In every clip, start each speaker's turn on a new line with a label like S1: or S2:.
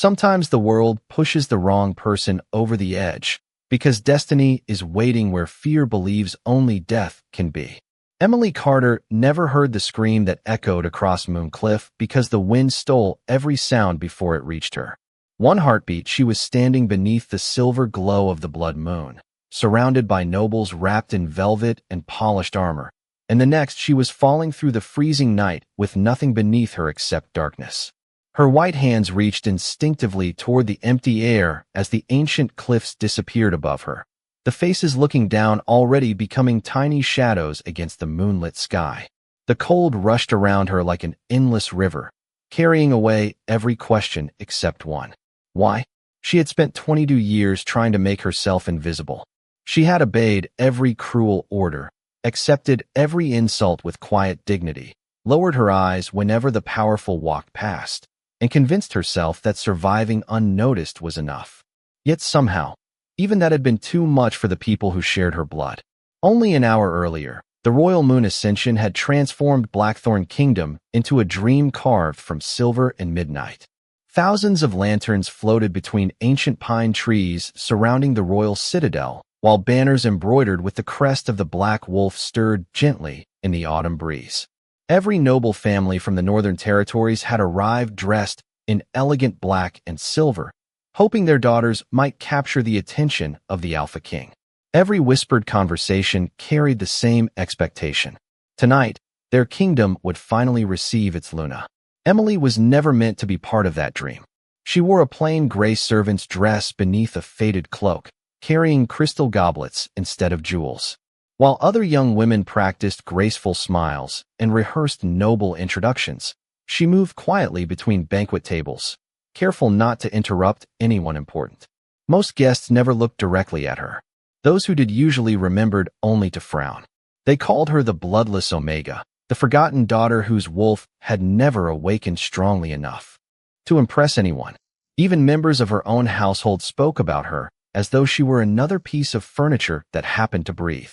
S1: Sometimes the world pushes the wrong person over the edge because destiny is waiting where fear believes only death can be. Emily Carter never heard the scream that echoed across Moon Cliff because the wind stole every sound before it reached her. One heartbeat, she was standing beneath the silver glow of the blood moon, surrounded by nobles wrapped in velvet and polished armor, and the next she was falling through the freezing night with nothing beneath her except darkness. Her white hands reached instinctively toward the empty air as the ancient cliffs disappeared above her, the faces looking down already becoming tiny shadows against the moonlit sky. The cold rushed around her like an endless river, carrying away every question except one. Why? She had spent 22 years trying to make herself invisible. She had obeyed every cruel order, accepted every insult with quiet dignity, lowered her eyes whenever the powerful walked past, and convinced herself that surviving unnoticed was enough. Yet somehow, even that had been too much for the people who shared her blood. Only an hour earlier, the royal moon ascension had transformed Blackthorn Kingdom into a dream carved from silver and midnight. Thousands of lanterns floated between ancient pine trees surrounding the royal citadel, while banners embroidered with the crest of the Black Wolf stirred gently in the autumn breeze. Every noble family from the Northern Territories had arrived dressed in elegant black and silver, hoping their daughters might capture the attention of the Alpha King. Every whispered conversation carried the same expectation. Tonight, their kingdom would finally receive its Luna. Emily was never meant to be part of that dream. She wore a plain gray servant's dress beneath a faded cloak, carrying crystal goblets instead of jewels. While other young women practiced graceful smiles and rehearsed noble introductions, she moved quietly between banquet tables, careful not to interrupt anyone important. Most guests never looked directly at her. Those who did usually remembered only to frown. They called her the bloodless Omega, the forgotten daughter whose wolf had never awakened strongly enough to impress anyone. Even members of her own household spoke about her as though she were another piece of furniture that happened to breathe.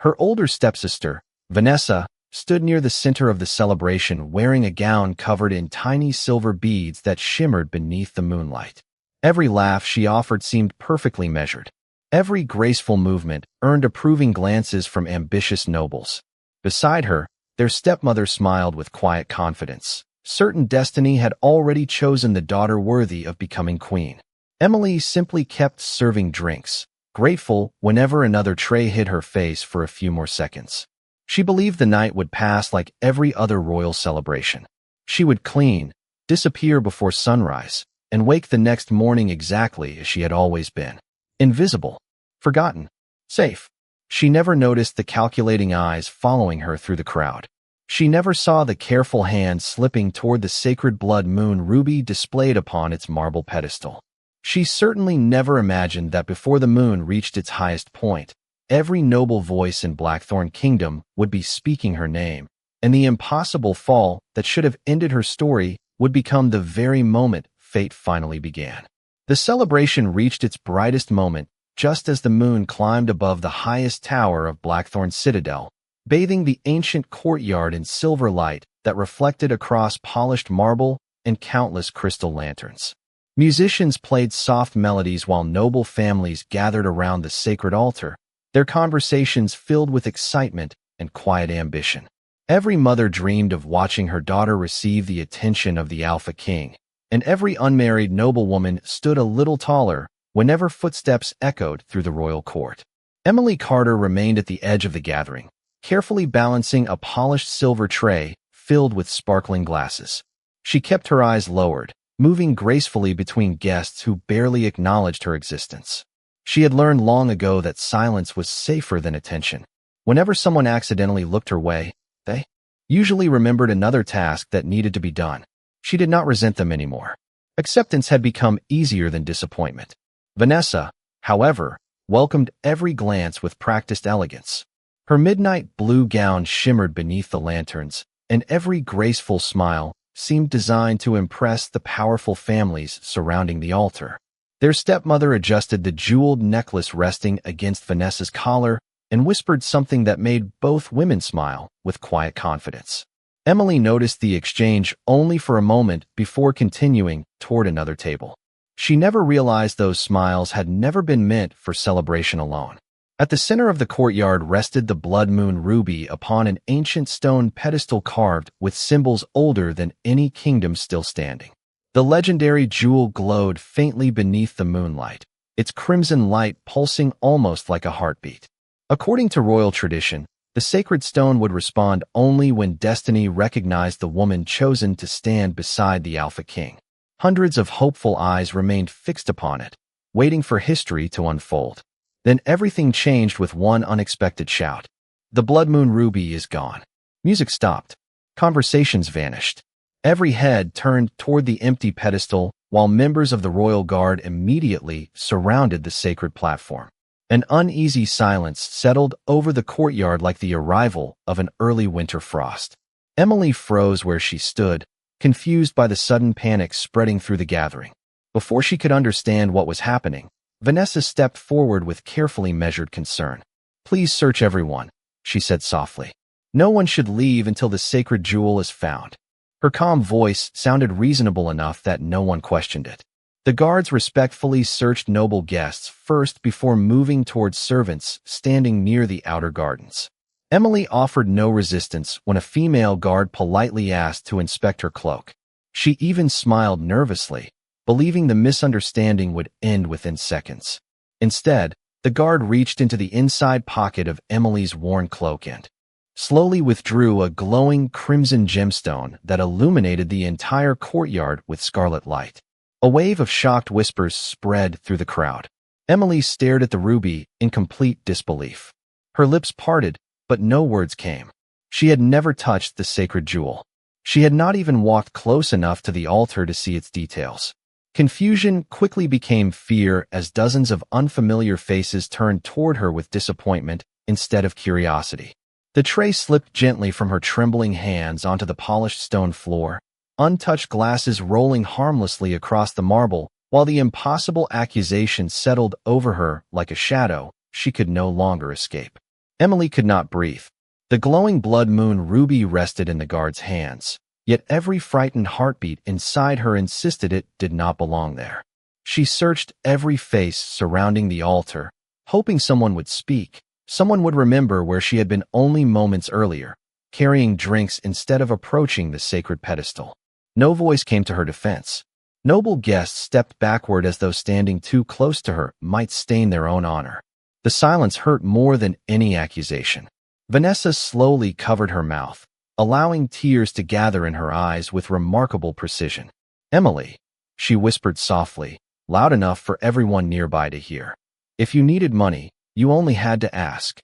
S1: Her older stepsister, Vanessa, stood near the center of the celebration wearing a gown covered in tiny silver beads that shimmered beneath the moonlight. Every laugh she offered seemed perfectly measured. Every graceful movement earned approving glances from ambitious nobles. Beside her, their stepmother smiled with quiet confidence. Certain destiny had already chosen the daughter worthy of becoming queen. Emily simply kept serving drinks, grateful whenever another tray hit her face for a few more seconds. She believed the night would pass like every other royal celebration. She would clean, disappear before sunrise, and wake the next morning exactly as she had always been. Invisible, forgotten, safe. She never noticed the calculating eyes following her through the crowd. She never saw the careful hand slipping toward the sacred blood moon ruby displayed upon its marble pedestal. She certainly never imagined that before the moon reached its highest point, every noble voice in Blackthorn Kingdom would be speaking her name, and the impossible fall that should have ended her story would become the very moment fate finally began. The celebration reached its brightest moment just as the moon climbed above the highest tower of Blackthorn Citadel, bathing the ancient courtyard in silver light that reflected across polished marble and countless crystal lanterns. Musicians played soft melodies while noble families gathered around the sacred altar, their conversations filled with excitement and quiet ambition. Every mother dreamed of watching her daughter receive the attention of the Alpha King, and every unmarried noblewoman stood a little taller whenever footsteps echoed through the royal court. Emily Carter remained at the edge of the gathering, carefully balancing a polished silver tray filled with sparkling glasses. She kept her eyes lowered, moving gracefully between guests who barely acknowledged her existence. She had learned long ago that silence was safer than attention. Whenever someone accidentally looked her way, they usually remembered another task that needed to be done. She did not resent them anymore. Acceptance had become easier than disappointment. Vanessa, however, welcomed every glance with practiced elegance. Her midnight blue gown shimmered beneath the lanterns, and every graceful smile seemed designed to impress the powerful families surrounding the altar. Their stepmother adjusted the jeweled necklace resting against Vanessa's collar and whispered something that made both women smile with quiet confidence. Emily noticed the exchange only for a moment before continuing toward another table. She never realized those smiles had never been meant for celebration alone. At the center of the courtyard rested the blood moon ruby upon an ancient stone pedestal carved with symbols older than any kingdom still standing. The legendary jewel glowed faintly beneath the moonlight, its crimson light pulsing almost like a heartbeat. According to royal tradition, the sacred stone would respond only when destiny recognized the woman chosen to stand beside the Alpha King. Hundreds of hopeful eyes remained fixed upon it, waiting for history to unfold. Then everything changed with one unexpected shout. The blood moon ruby is gone. Music stopped. Conversations vanished. Every head turned toward the empty pedestal, while members of the royal guard immediately surrounded the sacred platform. An uneasy silence settled over the courtyard like the arrival of an early winter frost. Emily froze where she stood, confused by the sudden panic spreading through the gathering. Before she could understand what was happening, Vanessa stepped forward with carefully measured concern. "Please search everyone," she said softly. "No one should leave until the sacred jewel is found." Her calm voice sounded reasonable enough that no one questioned it. The guards respectfully searched noble guests first before moving towards servants standing near the outer gardens. Emily offered no resistance when a female guard politely asked to inspect her cloak. She even smiled nervously, believing the misunderstanding would end within seconds. Instead, the guard reached into the inside pocket of Emily's worn cloak and slowly withdrew a glowing crimson gemstone that illuminated the entire courtyard with scarlet light. A wave of shocked whispers spread through the crowd. Emily stared at the ruby in complete disbelief. Her lips parted, but no words came. She had never touched the sacred jewel. She had not even walked close enough to the altar to see its details. Confusion quickly became fear as dozens of unfamiliar faces turned toward her with disappointment instead of curiosity. The tray slipped gently from her trembling hands onto the polished stone floor, untouched glasses rolling harmlessly across the marble, while the impossible accusation settled over her like a shadow she could no longer escape. Emily could not breathe. The glowing blood moon ruby rested in the guard's hands, yet every frightened heartbeat inside her insisted it did not belong there. She searched every face surrounding the altar, hoping someone would speak, someone would remember where she had been only moments earlier, carrying drinks instead of approaching the sacred pedestal. No voice came to her defense. Noble guests stepped backward as though standing too close to her might stain their own honor. The silence hurt more than any accusation. Vanessa slowly covered her mouth, allowing tears to gather in her eyes with remarkable precision. "Emily," she whispered softly, loud enough for everyone nearby to hear. "If you needed money, you only had to ask."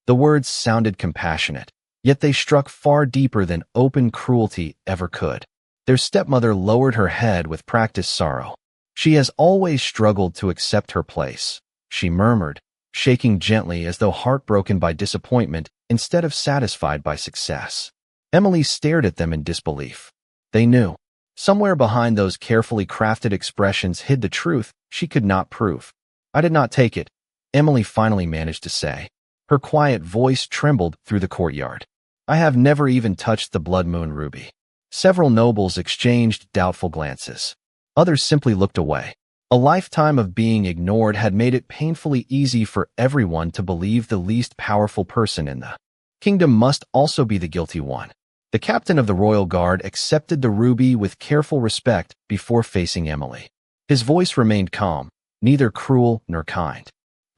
S1: The words sounded compassionate, yet they struck far deeper than open cruelty ever could. Their stepmother lowered her head with practiced sorrow. "She has always struggled to accept her place," she murmured, shaking gently as though heartbroken by disappointment instead of satisfied by success. Emily stared at them in disbelief. They knew. Somewhere behind those carefully crafted expressions hid the truth she could not prove. "I did not take it," Emily finally managed to say. Her quiet voice trembled through the courtyard. "I have never even touched the blood moon ruby." Several nobles exchanged doubtful glances. Others simply looked away. A lifetime of being ignored had made it painfully easy for everyone to believe the least powerful person in the kingdom must also be the guilty one. The captain of the royal guard accepted the ruby with careful respect before facing Emily. His voice remained calm, neither cruel nor kind.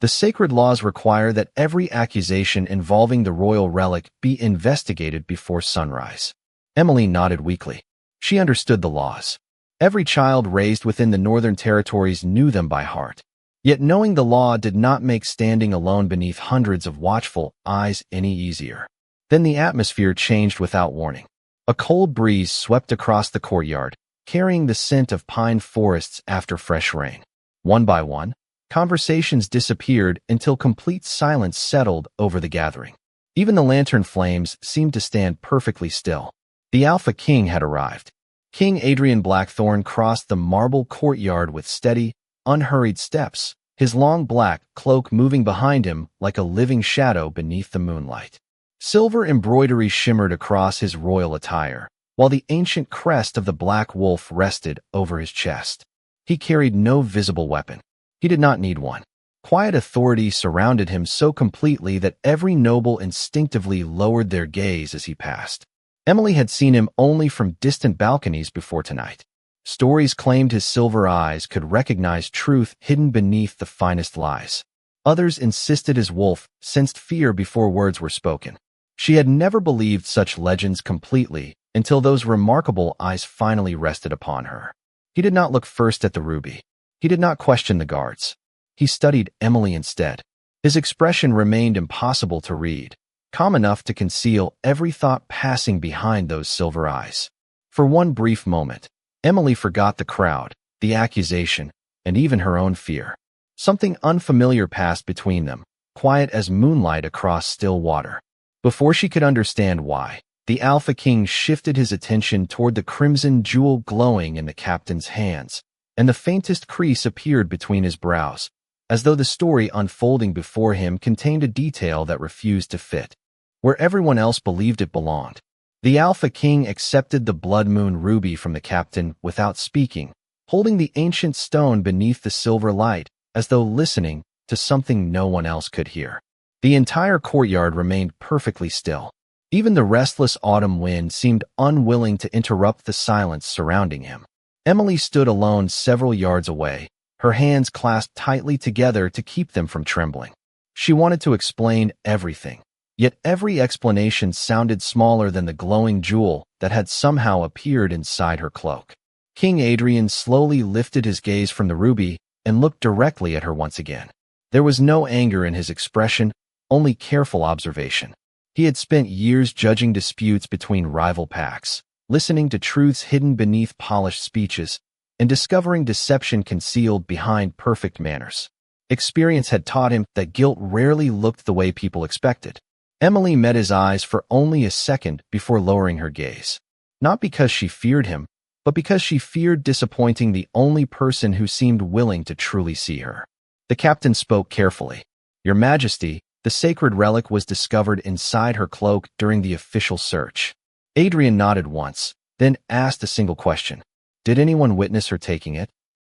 S1: "The sacred laws require that every accusation involving the royal relic be investigated before sunrise." Emily nodded weakly. She understood the laws. Every child raised within the Northern Territories knew them by heart. Yet knowing the law did not make standing alone beneath hundreds of watchful eyes any easier. Then the atmosphere changed without warning. A cold breeze swept across the courtyard, carrying the scent of pine forests after fresh rain. One by one, conversations disappeared until complete silence settled over the gathering. Even the lantern flames seemed to stand perfectly still. The Alpha King had arrived. King Adrian Blackthorn crossed the marble courtyard with steady, unhurried steps, his long black cloak moving behind him like a living shadow beneath the moonlight. Silver embroidery shimmered across his royal attire, while the ancient crest of the black wolf rested over his chest. He carried no visible weapon. He did not need one. Quiet authority surrounded him so completely that every noble instinctively lowered their gaze as he passed. Emily had seen him only from distant balconies before tonight. Stories claimed his silver eyes could recognize truth hidden beneath the finest lies. Others insisted his wolf sensed fear before words were spoken. She had never believed such legends completely until those remarkable eyes finally rested upon her. He did not look first at the ruby. He did not question the guards. He studied Emily instead. His expression remained impossible to read, calm enough to conceal every thought passing behind those silver eyes. For one brief moment, Emily forgot the crowd, the accusation, and even her own fear. Something unfamiliar passed between them, quiet as moonlight across still water. Before she could understand why, the Alpha King shifted his attention toward the crimson jewel glowing in the captain's hands, and the faintest crease appeared between his brows, as though the story unfolding before him contained a detail that refused to fit where everyone else believed it belonged. The Alpha King accepted the blood moon ruby from the captain without speaking, holding the ancient stone beneath the silver light, as though listening to something no one else could hear. The entire courtyard remained perfectly still. Even the restless autumn wind seemed unwilling to interrupt the silence surrounding him. Emily stood alone several yards away, her hands clasped tightly together to keep them from trembling. She wanted to explain everything, yet every explanation sounded smaller than the glowing jewel that had somehow appeared inside her cloak. King Adrian slowly lifted his gaze from the ruby and looked directly at her once again. There was no anger in his expression, only careful observation. He had spent years judging disputes between rival packs, listening to truths hidden beneath polished speeches, and discovering deception concealed behind perfect manners. Experience had taught him that guilt rarely looked the way people expected. Emily met his eyes for only a second before lowering her gaze. Not because she feared him, but because she feared disappointing the only person who seemed willing to truly see her. The captain spoke carefully. "Your Majesty, the sacred relic was discovered inside her cloak during the official search." Adrian nodded once, then asked a single question. "Did anyone witness her taking it?"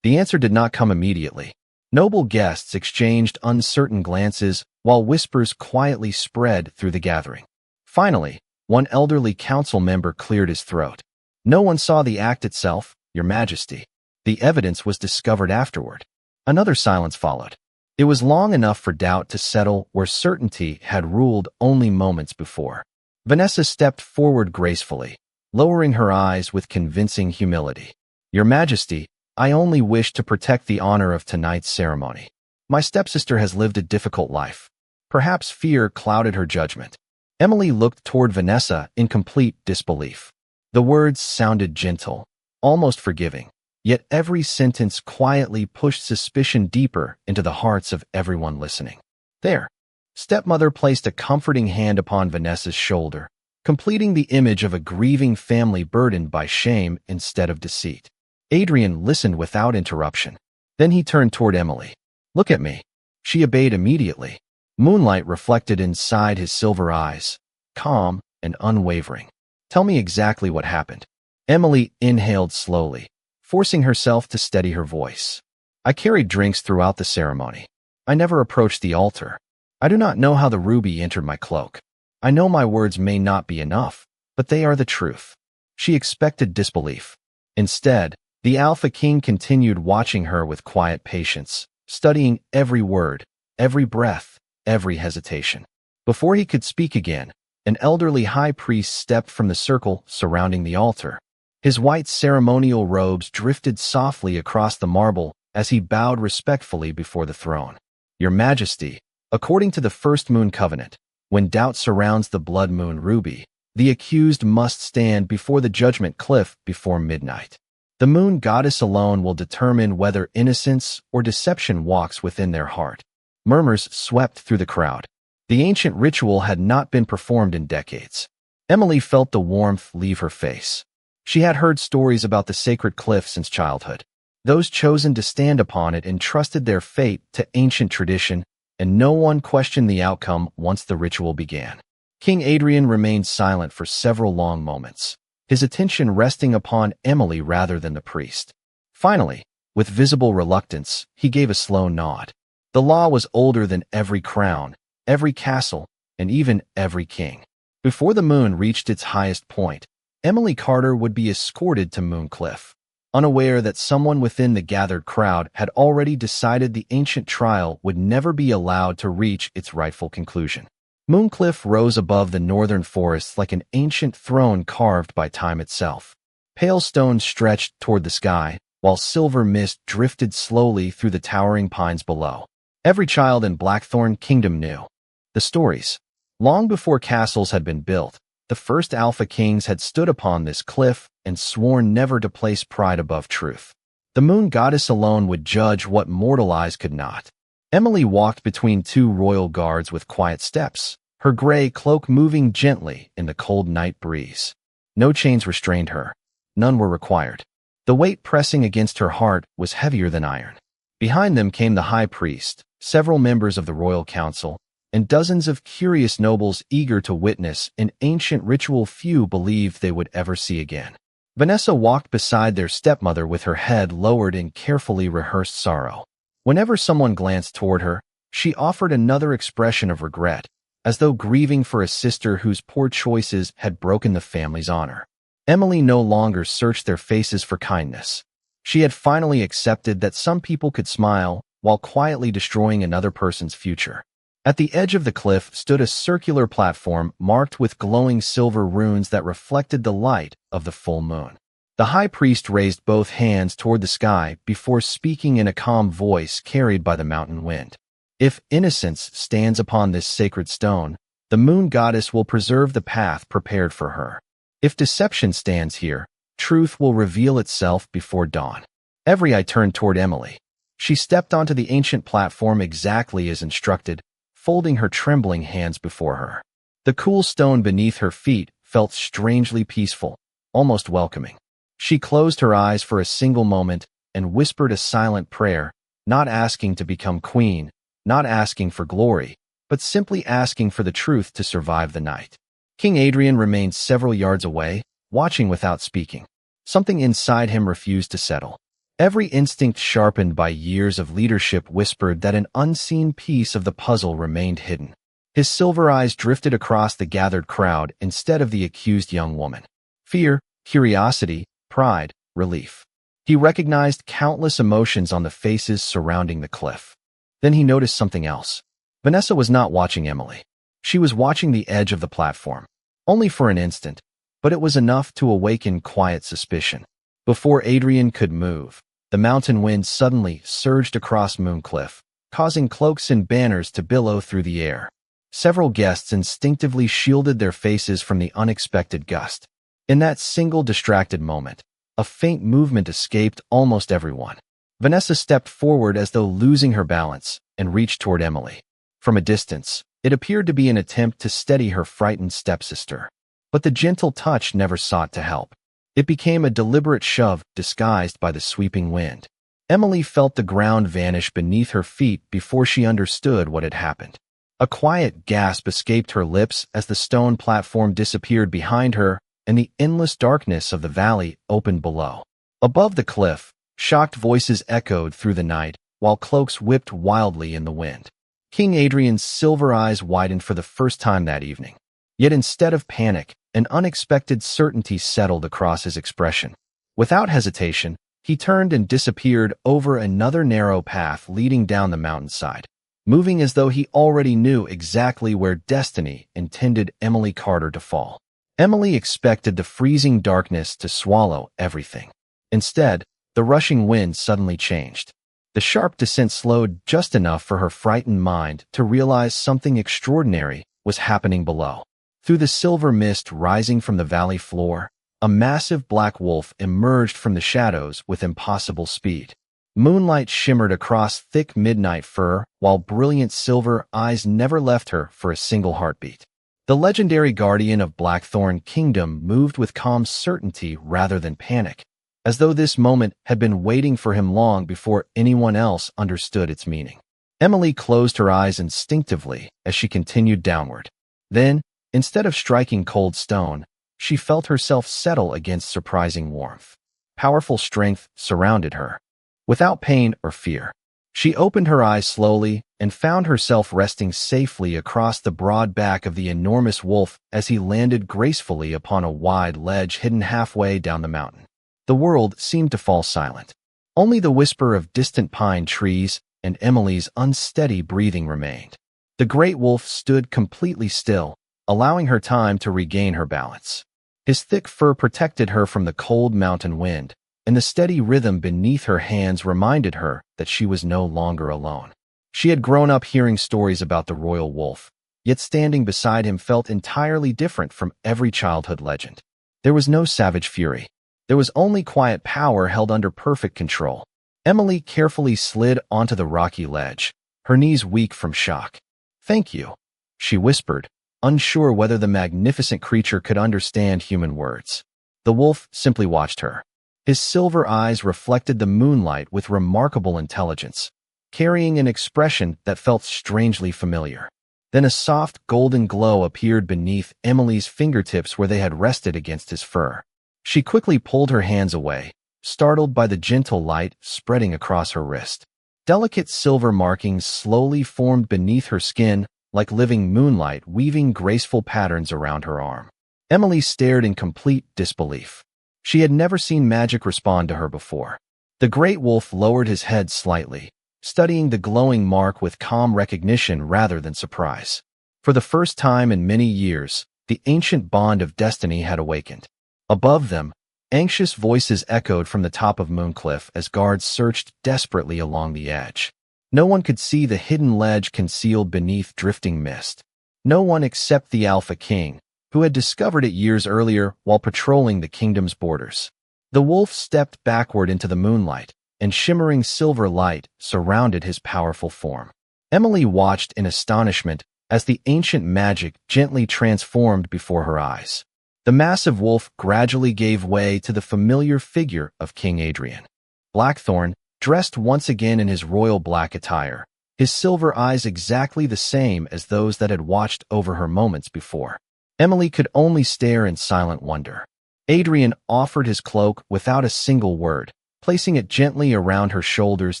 S1: The answer did not come immediately. Noble guests exchanged uncertain glances while whispers quietly spread through the gathering. Finally, one elderly council member cleared his throat. "No one saw the act itself, Your Majesty. The evidence was discovered afterward." Another silence followed. It was long enough for doubt to settle where certainty had ruled only moments before. Vanessa stepped forward gracefully, lowering her eyes with convincing humility. "Your Majesty, I only wish to protect the honor of tonight's ceremony. My stepsister has lived a difficult life." Perhaps fear clouded her judgment. Emily looked toward Vanessa in complete disbelief. The words sounded gentle, almost forgiving, yet every sentence quietly pushed suspicion deeper into the hearts of everyone listening. There, stepmother placed a comforting hand upon Vanessa's shoulder, completing the image of a grieving family burdened by shame instead of deceit. Adrian listened without interruption. Then he turned toward Emily. "Look at me." She obeyed immediately. Moonlight reflected inside his silver eyes, calm and unwavering. "Tell me exactly what happened." Emily inhaled slowly, forcing herself to steady her voice. "I carried drinks throughout the ceremony. I never approached the altar. I do not know how the ruby entered my cloak. I know my words may not be enough, but they are the truth." She expected disbelief. Instead, the Alpha King continued watching her with quiet patience, studying every word, every breath, every hesitation. Before he could speak again, an elderly high priest stepped from the circle surrounding the altar. His white ceremonial robes drifted softly across the marble as he bowed respectfully before the throne. "Your Majesty, according to the First Moon Covenant, when doubt surrounds the blood moon ruby, the accused must stand before the judgment cliff before midnight. The moon goddess alone will determine whether innocence or deception walks within their heart." Murmurs swept through the crowd. The ancient ritual had not been performed in decades. Emily felt the warmth leave her face. She had heard stories about the sacred cliff since childhood. Those chosen to stand upon it entrusted their fate to ancient tradition, and no one questioned the outcome once the ritual began. King Adrian remained silent for several long moments, his attention resting upon Emily rather than the priest. Finally, With visible reluctance, he gave a slow nod. The law was older than every crown, every castle, and even every king. Before the moon reached its highest point, Emily Carter would be escorted to Mooncliff, unaware that someone within the gathered crowd had already decided the ancient trial would never be allowed to reach its rightful conclusion. Mooncliff rose above the northern forests like an ancient throne carved by time itself. Pale stones stretched toward the sky, while silver mist drifted slowly through the towering pines below. Every child in Blackthorn Kingdom knew the stories. Long before castles had been built, the first Alpha Kings had stood upon this cliff and sworn never to place pride above truth. The moon goddess alone would judge what mortal eyes could not. Emily walked between two royal guards with quiet steps, her gray cloak moving gently in the cold night breeze. No chains restrained her. None were required. The weight pressing against her heart was heavier than iron. Behind them came the high priest, several members of the royal council, and dozens of curious nobles eager to witness an ancient ritual few believed they would ever see again. Vanessa walked beside their stepmother with her head lowered in carefully rehearsed sorrow. Whenever someone glanced toward her, she offered another expression of regret, as though grieving for a sister whose poor choices had broken the family's honor. Emily no longer searched their faces for kindness. She had finally accepted that some people could smile while quietly destroying another person's future. At the edge of the cliff stood a circular platform marked with glowing silver runes that reflected the light of the full moon. The high priest raised both hands toward the sky before speaking in a calm voice carried by the mountain wind. If innocence stands upon this sacred stone, the moon goddess will preserve the path prepared for her. If deception stands here, truth will reveal itself before dawn. Every eye turned toward Emily. She stepped onto the ancient platform exactly as instructed, folding her trembling hands before her. The cool stone beneath her feet felt strangely peaceful, almost welcoming. She closed her eyes for a single moment and whispered a silent prayer, not asking to become queen, not asking for glory, but simply asking for the truth to survive the night. King Adrian remained several yards away, watching without speaking. Something inside him refused to settle. Every instinct sharpened by years of leadership whispered that an unseen piece of the puzzle remained hidden. His silver eyes drifted across the gathered crowd instead of the accused young woman. Fear, curiosity, pride, relief. He recognized countless emotions on the faces surrounding the cliff. Then he noticed something else. Vanessa was not watching Emily. She was watching the edge of the platform. Only for an instant, but it was enough to awaken quiet suspicion. Before Adrian could move, the mountain wind suddenly surged across Mooncliff, causing cloaks and banners to billow through the air. Several guests instinctively shielded their faces from the unexpected gust. In that single distracted moment, a faint movement escaped almost everyone. Vanessa stepped forward as though losing her balance and reached toward Emily. From a distance, it appeared to be an attempt to steady her frightened stepsister. But the gentle touch never sought to help. It became a deliberate shove disguised by the sweeping wind. Emily felt the ground vanish beneath her feet before she understood what had happened. A quiet gasp escaped her lips as the stone platform disappeared behind her and the endless darkness of the valley opened below. Above the cliff, shocked voices echoed through the night, while cloaks whipped wildly in the wind. King Adrian's silver eyes widened for the first time that evening. Yet instead of panic, an unexpected certainty settled across his expression. Without hesitation, he turned and disappeared over another narrow path leading down the mountainside, moving as though he already knew exactly where destiny intended Emily Carter to fall. Emily expected the freezing darkness to swallow everything. Instead, the rushing wind suddenly changed. The sharp descent slowed just enough for her frightened mind to realize something extraordinary was happening below. Through the silver mist rising from the valley floor, a massive black wolf emerged from the shadows with impossible speed. Moonlight shimmered across thick midnight fur, while brilliant silver eyes never left her for a single heartbeat. The legendary guardian of Blackthorn Kingdom moved with calm certainty rather than panic, as though this moment had been waiting for him long before anyone else understood its meaning. Emily closed her eyes instinctively as she continued downward. Then, instead of striking cold stone, she felt herself settle against surprising warmth. Powerful strength surrounded her. without pain or fear. She opened her eyes slowly and found herself resting safely across the broad back of the enormous wolf as he landed gracefully upon a wide ledge hidden halfway down the mountain. The world seemed to fall silent. Only the whisper of distant pine trees and Emily's unsteady breathing remained. The great wolf stood completely still, allowing her time to regain her balance. His thick fur protected her from the cold mountain wind, and the steady rhythm beneath her hands reminded her that she was no longer alone. She had grown up hearing stories about the royal wolf, yet standing beside him felt entirely different from every childhood legend. There was no savage fury. There was only quiet power held under perfect control. Emily carefully slid onto the rocky ledge, her knees weak from shock. "Thank you," she whispered, unsure whether the magnificent creature could understand human words. The wolf simply watched her. His silver eyes reflected the moonlight with remarkable intelligence, carrying an expression that felt strangely familiar. Then a soft golden glow appeared beneath Emily's fingertips where they had rested against his fur. She quickly pulled her hands away, startled by the gentle light spreading across her wrist. Delicate silver markings slowly formed beneath her skin, like living moonlight weaving graceful patterns around her arm. Emily stared in complete disbelief. She had never seen magic respond to her before. The great wolf lowered his head slightly, studying the glowing mark with calm recognition rather than surprise. For the first time in many years, the ancient bond of destiny had awakened. Above them, anxious voices echoed from the top of Mooncliff as guards searched desperately along the edge. No one could see the hidden ledge concealed beneath drifting mist. No one except the Alpha King, who had discovered it years earlier while patrolling the kingdom's borders. The wolf stepped backward into the moonlight, and shimmering silver light surrounded his powerful form. Emily watched in astonishment as the ancient magic gently transformed before her eyes. The massive wolf gradually gave way to the familiar figure of King Adrian. Blackthorn, dressed once again in his royal black attire, his silver eyes exactly the same as those that had watched over her moments before. Emily could only stare in silent wonder. Adrian offered his cloak without a single word, placing it gently around her shoulders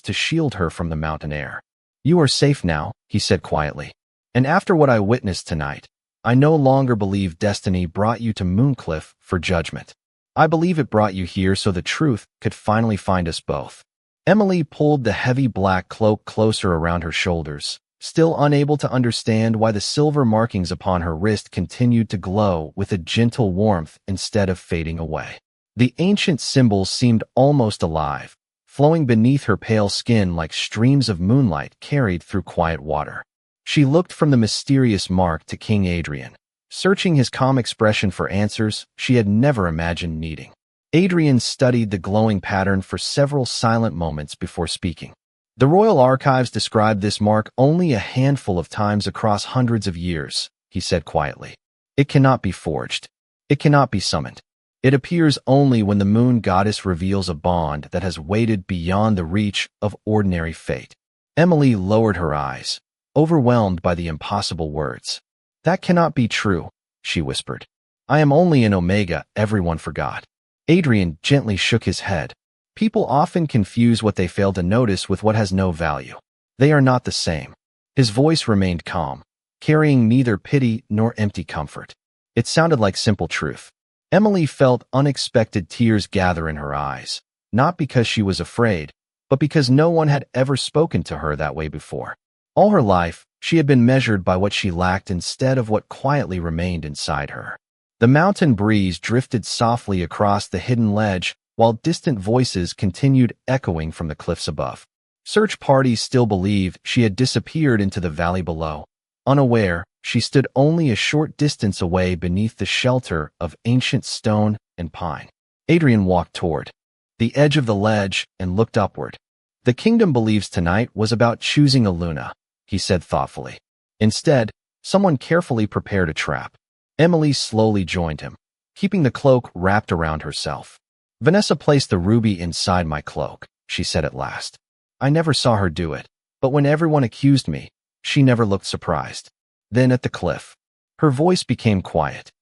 S1: to shield her from the mountain air. "You are safe now," he said quietly. "And after what I witnessed tonight, I no longer believe destiny brought you to Mooncliff for judgment. I believe it brought you here so the truth could finally find us both." Emily pulled the heavy black cloak closer around her shoulders, still unable to understand why the silver markings upon her wrist continued to glow with a gentle warmth instead of fading away. The ancient symbols seemed almost alive, flowing beneath her pale skin like streams of moonlight carried through quiet water. She looked from the mysterious mark to King Adrian, searching his calm expression for answers she had never imagined needing. Adrian studied the glowing pattern for several silent moments before speaking. "The royal archives describe this mark only a handful of times across hundreds of years," he said quietly. "It cannot be forged. It cannot be summoned. It appears only when the moon goddess reveals a bond that has waited beyond the reach of ordinary fate." Emily lowered her eyes, overwhelmed by the impossible words. "That cannot be true," she whispered. "I am only an Omega everyone forgot." Adrian gently shook his head. "People often confuse what they fail to notice with what has no value. They are not the same." His voice remained calm, carrying neither pity nor empty comfort. It sounded like simple truth. Emily felt unexpected tears gather in her eyes, not because she was afraid, but because no one had ever spoken to her that way before. All her life, she had been measured by what she lacked instead of what quietly remained inside her. The mountain breeze drifted softly across the hidden ledge, while distant voices continued echoing from the cliffs above. Search parties still believed she had disappeared into the valley below. Unaware, she stood only a short distance away beneath the shelter of ancient stone and pine. Adrian walked toward the edge of the ledge and looked upward. "The kingdom believes tonight was about choosing a Luna," he said thoughtfully. "Instead, someone carefully prepared a trap." Emily slowly joined him, keeping the cloak wrapped around herself. "Vanessa placed the ruby inside my cloak," she said at last. "I never saw her do it, but when everyone accused me, she never looked surprised." Then at the cliff, her voice became quiet.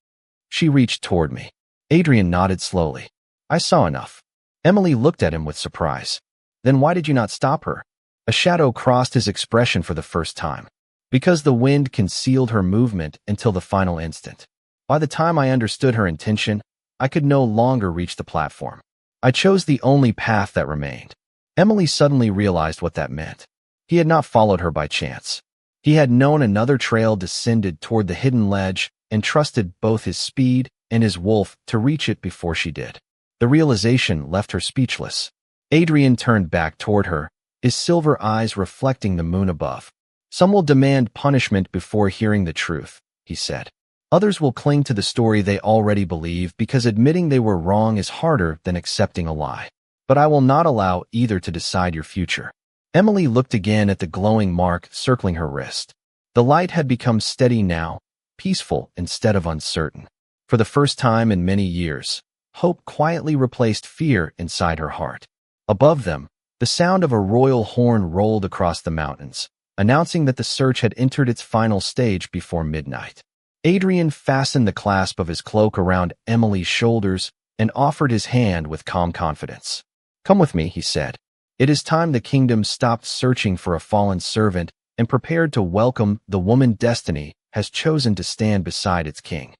S1: "She reached toward me." Adrian nodded slowly. "I saw enough." Emily looked at him with surprise. Then why did you not stop her? A shadow crossed his expression for the first time. Because the wind concealed her movement until the final instant. By the time I understood her intention, I could no longer reach the platform. I chose the only path that remained. Emily suddenly realized what that meant. He had not followed her by chance. He had known another trail descended toward the hidden ledge and trusted both his speed and his wolf to reach it before she did. The realization left her speechless. Adrian turned back toward her, his silver eyes reflecting the moon above. Some will demand punishment before hearing the truth, he said. Others will cling to the story they already believe because admitting they were wrong is harder than accepting a lie. But I will not allow either to decide your future. Emily looked again at the glowing mark circling her wrist. The light had become steady now, peaceful instead of uncertain. For the first time in many years, hope quietly replaced fear inside her heart. Above them, the sound of a royal horn rolled across the mountains, announcing that the search had entered its final stage before midnight. Adrian fastened the clasp of his cloak around Emily's shoulders and offered his hand with calm confidence. "Come with me," he said. "It is time the kingdom stopped searching for a fallen servant and prepared to welcome the woman destiny has chosen to stand beside its king."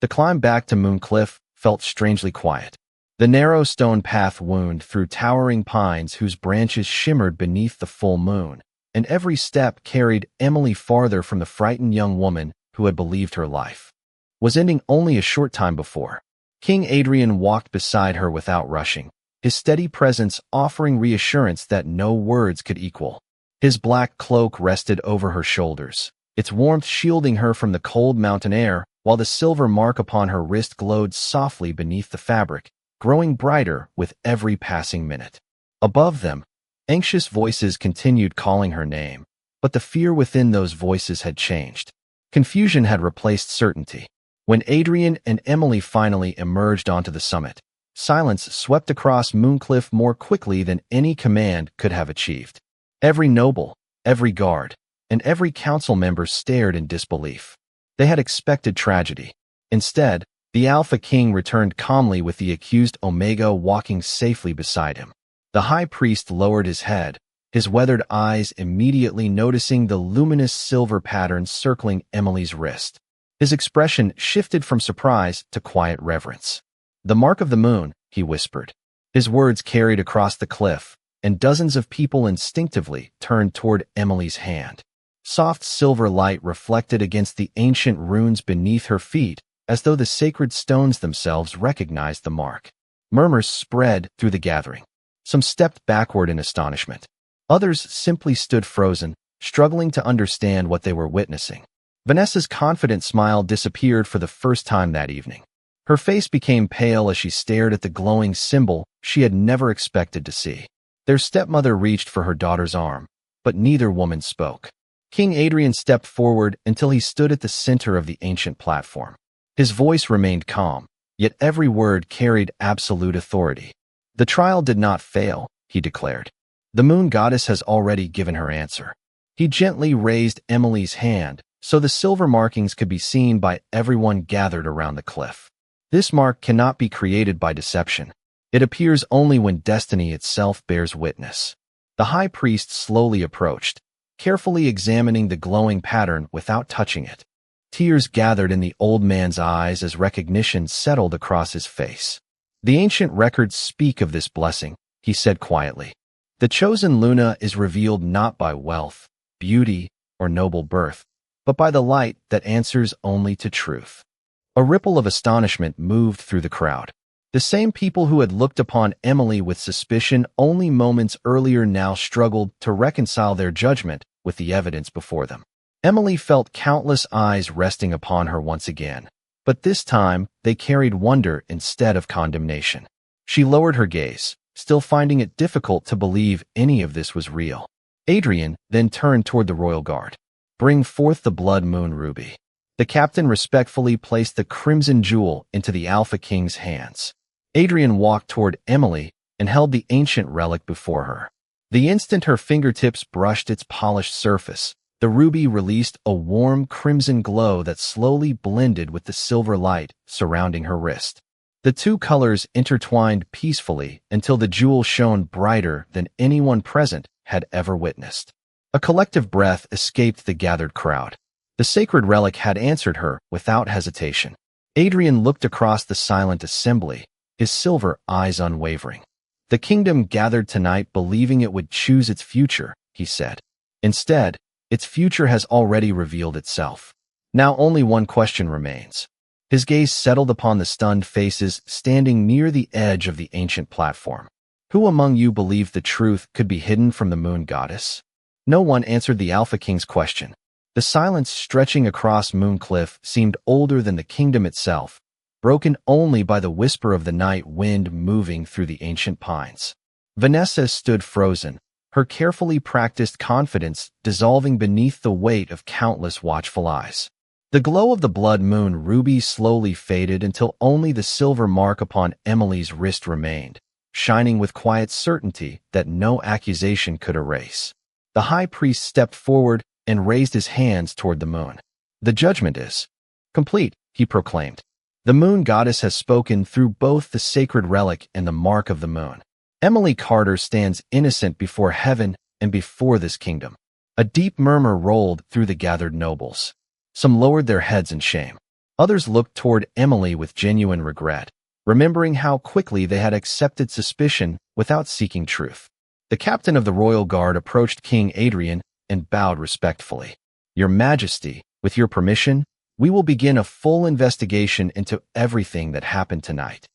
S1: The climb back to Moon Cliff felt strangely quiet. The narrow stone path wound through towering pines whose branches shimmered beneath the full moon, and every step carried Emily farther from the frightened young woman who had believed her life was ending only a short time before. King Adrian walked beside her without rushing, his steady presence offering reassurance that no words could equal. His black cloak rested over her shoulders, its warmth shielding her from the cold mountain air, while the silver mark upon her wrist glowed softly beneath the fabric, growing brighter with every passing minute. Above them, anxious voices continued calling her name, but the fear within those voices had changed. Confusion had replaced certainty. When Adrian and Emily finally emerged onto the summit, silence swept across Mooncliff more quickly than any command could have achieved. Every noble, every guard, and every council member stared in disbelief. They had expected tragedy. Instead, the Alpha King returned calmly with the accused Omega walking safely beside him. The High Priest lowered his head, his weathered eyes immediately noticing the luminous silver pattern circling Emily's wrist. His expression shifted from surprise to quiet reverence. "The mark of the moon," he whispered. His words carried across the cliff, and dozens of people instinctively turned toward Emily's hand. Soft silver light reflected against the ancient runes beneath her feet, as though the sacred stones themselves recognized the mark. Murmurs spread through the gathering. Some stepped backward in astonishment. Others simply stood frozen, struggling to understand what they were witnessing. Vanessa's confident smile disappeared for the first time that evening. Her face became pale as she stared at the glowing symbol she had never expected to see. Their stepmother reached for her daughter's arm, but neither woman spoke. King Adrian stepped forward until he stood at the center of the ancient platform. His voice remained calm, yet every word carried absolute authority. "The trial did not fail," he declared. "The moon goddess has already given her answer." He gently raised Emily's hand, so the silver markings could be seen by everyone gathered around the cliff. "This mark cannot be created by deception. It appears only when destiny itself bears witness." The high priest slowly approached, carefully examining the glowing pattern without touching it. Tears gathered in the old man's eyes as recognition settled across his face. "The ancient records speak of this blessing," he said quietly. "The chosen Luna is revealed not by wealth, beauty, or noble birth, but by the light that answers only to truth." A ripple of astonishment moved through the crowd. The same people who had looked upon Emily with suspicion only moments earlier now struggled to reconcile their judgment with the evidence before them. Emily felt countless eyes resting upon her once again, but this time they carried wonder instead of condemnation. She lowered her gaze, still finding it difficult to believe any of this was real. Adrian then turned toward the royal guard. "Bring forth the blood moon ruby." The captain respectfully placed the crimson jewel into the Alpha King's hands. Adrian walked toward Emily and held the ancient relic before her. The instant her fingertips brushed its polished surface, the ruby released a warm crimson glow that slowly blended with the silver light surrounding her wrist. The two colors intertwined peacefully until the jewel shone brighter than anyone present had ever witnessed. A collective breath escaped the gathered crowd. The sacred relic had answered her without hesitation. Adrian looked across the silent assembly, his silver eyes unwavering. The kingdom gathered tonight believing it would choose its future, he said. Instead, its future has already revealed itself. Now only one question remains. His gaze settled upon the stunned faces standing near the edge of the ancient platform. Who among you believed the truth could be hidden from the moon goddess? No one answered the Alpha King's question. The silence stretching across Moon Cliff seemed older than the kingdom itself, broken only by the whisper of the night wind moving through the ancient pines. Vanessa stood frozen, her carefully practiced confidence dissolving beneath the weight of countless watchful eyes. The glow of the blood moon ruby slowly faded until only the silver mark upon Emily's wrist remained, shining with quiet certainty that no accusation could erase. The high priest stepped forward and raised his hands toward the moon. The judgment is complete, he proclaimed. The moon goddess has spoken through both the sacred relic and the mark of the moon. Emily Carter stands innocent before heaven and before this kingdom. A deep murmur rolled through the gathered nobles. Some lowered their heads in shame. Others looked toward Emily with genuine regret, remembering how quickly they had accepted suspicion without seeking truth. The captain of the royal guard approached King Adrian and bowed respectfully. Your Majesty, with your permission, we will begin a full investigation into everything that happened tonight.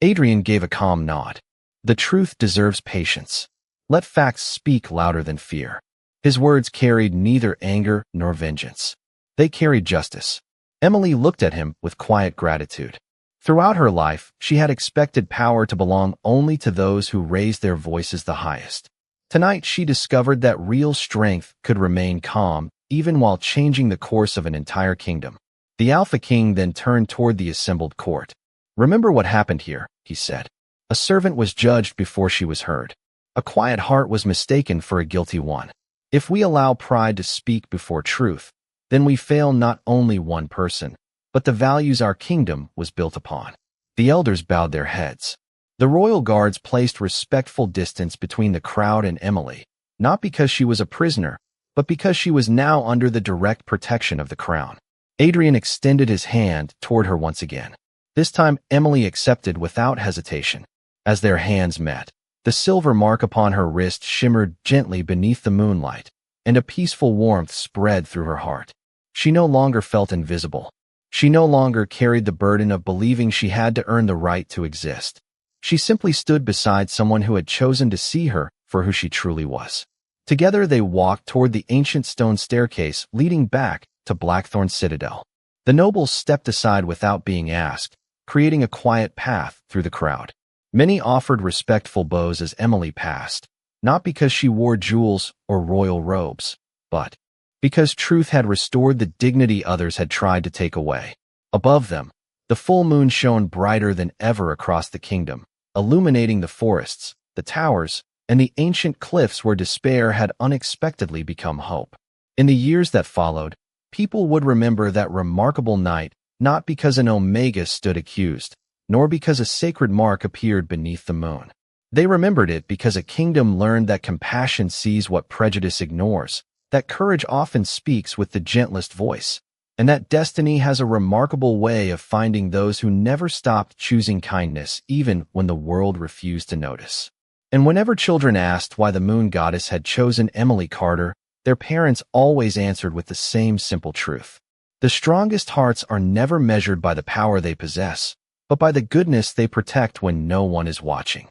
S1: Adrian gave a calm nod. The truth deserves patience. Let facts speak louder than fear. His words carried neither anger nor vengeance. They carried justice. Emily looked at him with quiet gratitude. Throughout her life, she had expected power to belong only to those who raised their voices the highest. Tonight, she discovered that real strength could remain calm even while changing the course of an entire kingdom. The Alpha King then turned toward the assembled court. Remember what happened here, he said. A servant was judged before she was heard. A quiet heart was mistaken for a guilty one. If we allow pride to speak before truth, then we fail not only one person, but the values our kingdom was built upon. The elders bowed their heads. The royal guards placed respectful distance between the crowd and Emily, not because she was a prisoner, but because she was now under the direct protection of the crown. Adrian extended his hand toward her once again. This time, Emily accepted without hesitation. As their hands met, the silver mark upon her wrist shimmered gently beneath the moonlight, and a peaceful warmth spread through her heart. She no longer felt invisible. She no longer carried the burden of believing she had to earn the right to exist. She simply stood beside someone who had chosen to see her for who she truly was. Together they walked toward the ancient stone staircase leading back to Blackthorn Citadel. The nobles stepped aside without being asked, creating a quiet path through the crowd. Many offered respectful bows as Emily passed, not because she wore jewels or royal robes, but because truth had restored the dignity others had tried to take away. Above them, the full moon shone brighter than ever across the kingdom, illuminating the forests, the towers, and the ancient cliffs where despair had unexpectedly become hope. In the years that followed, people would remember that remarkable night not because an Omega stood accused, nor because a sacred mark appeared beneath the moon. They remembered it because a kingdom learned that compassion sees what prejudice ignores, that courage often speaks with the gentlest voice, and that destiny has a remarkable way of finding those who never stopped choosing kindness even when the world refused to notice. And whenever children asked why the moon goddess had chosen Emily Carter, their parents always answered with the same simple truth. The strongest hearts are never measured by the power they possess, but by the goodness they protect when no one is watching.